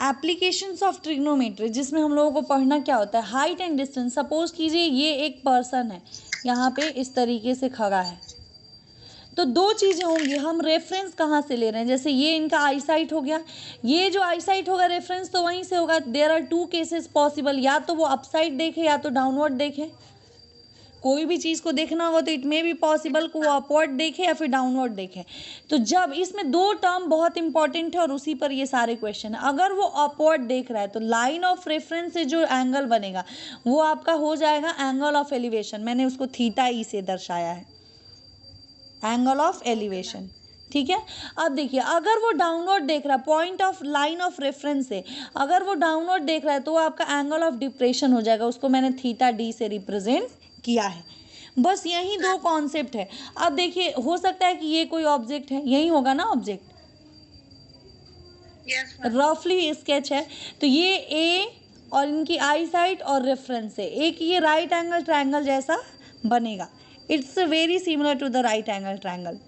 Applications of trigonometry, जिसमें हम लोगों को पढ़ना क्या होता है, हाइट एंड डिस्टेंस। सपोज कीजिए ये एक पर्सन है, यहाँ पे इस तरीके से खड़ा है, तो दो चीज़ें होंगी, हम रेफरेंस कहाँ से ले रहे हैं। जैसे ये इनका आई साइट हो गया, ये जो आई साइट होगा रेफरेंस तो वहीं से होगा। There are two cases possible, या तो वो अपसाइड देखे या तो डाउनवर्ड देखे। कोई भी चीज़ को देखना होगा तो इट मे बी पॉसिबल को वो अपवर्ड देखे या फिर डाउनवर्ड देखे। तो जब इसमें दो टर्म बहुत इंपॉर्टेंट है और उसी पर ये सारे क्वेश्चन है। अगर वो अपवर्ड देख रहा है तो लाइन ऑफ रेफरेंस से जो एंगल बनेगा वो आपका हो जाएगा एंगल ऑफ एलिवेशन। मैंने उसको थीटा ई से दर्शाया है, एंगल ऑफ एलिवेशन, ठीक है। अब देखिए अगर वो डाउनवर्ड देख रहा है point of line of reference से, अगर वो डाउनवर्ड देख रहा है तो वो आपका एंगल ऑफ डिप्रेशन हो जाएगा, उसको मैंने थीटा डी से रिप्रेजेंट किया है। बस यही दो कॉन्सेप्ट है। अब देखिए हो सकता है कि ये कोई ऑब्जेक्ट है, यही होगा ना ऑब्जेक्ट, रफली स्केच है। तो ये ए और इनकी आई साइट और रेफरेंस है, एक ये राइट एंगल ट्रायंगल जैसा बनेगा। It's very similar to the right angle triangle.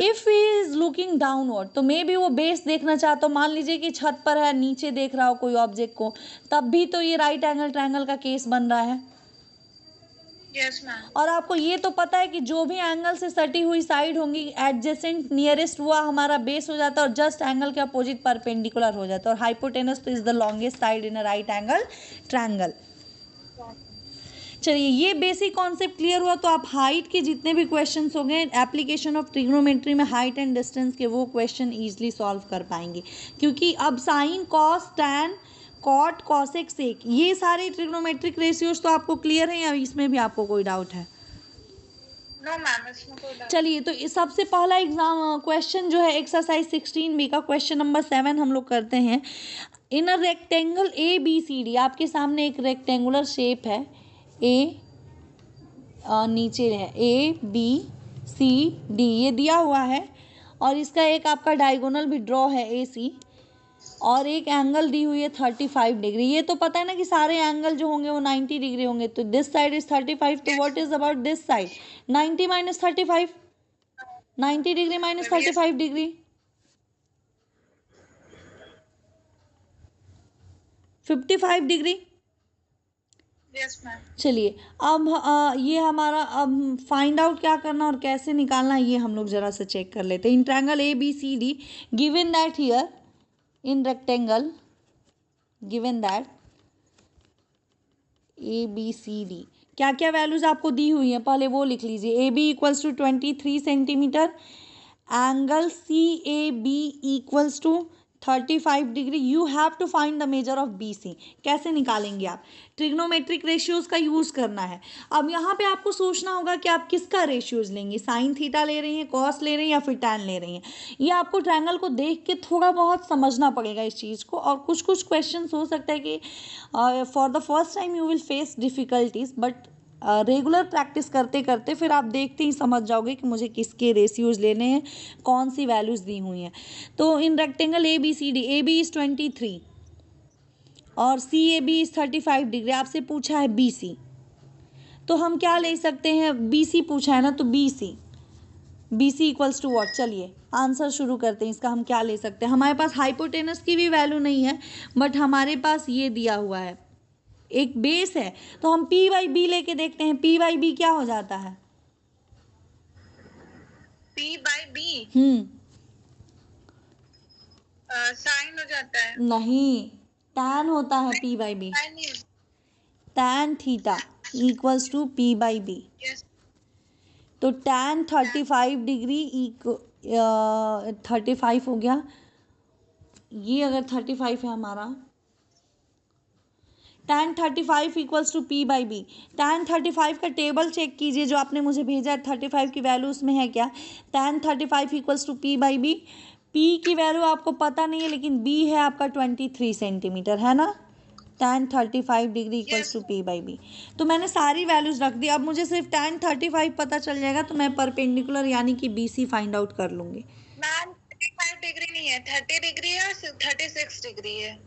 If he is looking downward, तो मे बी वो बेस देखना चाहता हो, मान लीजिए कि छत पर है, नीचे देख रहा हो कोई ऑब्जेक्ट को, तब भी तो ये राइट एंगल ट्रायंगल का केस बन रहा है। Yes, ma'am. और आपको ये तो पता है कि जो भी एंगल से सटी हुई साइड होंगी एडजेसेंट नियरेस्ट हुआ हमारा बेस हो जाता है और जस्ट एंगल के अपोजिट परपेंडिकुलर हो जाता है। और हाइपोटेनस तो is the longest side in a right angle triangle. चलिए ये बेसिक कॉन्सेप्ट क्लियर हुआ। तो आप हाइट के जितने भी क्वेश्चंस हो गए एप्लीकेशन ऑफ ट्रिग्नोमेट्री में, हाइट एंड डिस्टेंस के, वो क्वेश्चन ईजिली सॉल्व कर पाएंगे। क्योंकि अब sine, cos, tan, cot, cosec, sec, ये सारे ट्रिग्नोमेट्रिक रेशियोज तो आपको क्लियर है या इसमें भी आपको कोई डाउट है? नो मैम, इसमें कोई डाउट। चलिए तो सबसे पहला एग्जाम क्वेश्चन जो है एक्सरसाइज 16B का क्वेश्चन नंबर 7 हम लोग करते हैं। In a rectangle A B C D, आपके सामने एक रेक्टेंगुलर शेप है, ए नीचे है ए बी सी डी, ये दिया हुआ है और इसका एक आपका डायगोनल भी ड्रॉ है ए सी, और एक एंगल दी हुई है 35 डिग्री। ये तो पता है ना कि सारे एंगल जो होंगे वो 90 डिग्री होंगे। तो दिस साइड इज 35, तो what is about this side? 90 minus 35, 90 degree minus 35 degree, 55 degree. Yes ma'am. चलिए अब ये हमारा अब फाइंड आउट क्या करना और कैसे निकालना है ये हम लोग जरा सा चेक कर लेते हैं। In triangle A B C D given that here in rectangle, given that A B C D, क्या क्या वैल्यूज आपको दी हुई हैं पहले वो लिख लीजिए। A B equals to 23 centimetre, angle C A B equals to 35 degree. You have to find the measure of B C. कैसे निकालेंगे आप? ट्रिग्नोमेट्रिक रेशियोज का यूज़ करना है। अब यहाँ पे आपको सोचना होगा कि आप किसका रेशियोज लेंगे, साइन थीटा ले रही हैं, कॉस ले रही हैं या फिर टैन ले रही हैं। ये आपको ट्रायंगल को देख के थोड़ा बहुत समझना पड़ेगा इस चीज़ को। और कुछ कुछ क्वेश्चन हो सकता है कि for the first time you will face difficulties, but regular practice करते करते फिर आप देखते ही समझ जाओगे कि मुझे किसके रेशियोज लेने हैं, कौन सी वैल्यूज़ दी हुई हैं। तो in rectangle A B C D, A B is 23 और C A B is 35 degree. आपसे पूछा है बी सी, तो हम क्या ले सकते हैं? बी सी पूछा है ना, तो B C equals to what? चलिए आंसर शुरू करते हैं। इसका हम क्या ले सकते हैं? हमारे पास हाइपोटेनस की भी वैल्यू नहीं है, बट हमारे पास ये दिया हुआ है, एक बेस है, तो हम पी बाई बी लेके देखते हैं। पी बाई बी क्या हो जाता है? पी बाई बी साइन हो जाता है। नहीं, टैन होता है P by B. Tan theta equals to P by B. तो टैन 35 डिग्री 35 हो गया, ये अगर 35 है हमारा, tan 35 equals to P by B. Tan 35 का टेबल चेक कीजिए जो आपने मुझे भेजा है, 35 की वैल्यू उसमें है क्या? Tan 35 equals to P by B. P की वैल्यू आपको पता नहीं है, लेकिन बी है आपका 23 सेंटीमीटर, है ना? Tan 35 degree equals to P by B. तो मैंने सारी वैल्यूज रख दी। अब मुझे सिर्फ टैन 35 पता चल जाएगा तो मैं परपेंडिकुलर यानी कि बी सी फाइंड आउट कर लूँगी। मैम 35 डिग्री नहीं है, 30 डिग्री है, 36 डिग्री है।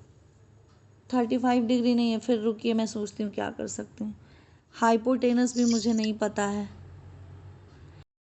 35 डिग्री नहीं है, फिर रुकिए मैं सोचती हूँ क्या कर सकते हैं। हाइपोटेनस भी मुझे नहीं पता है।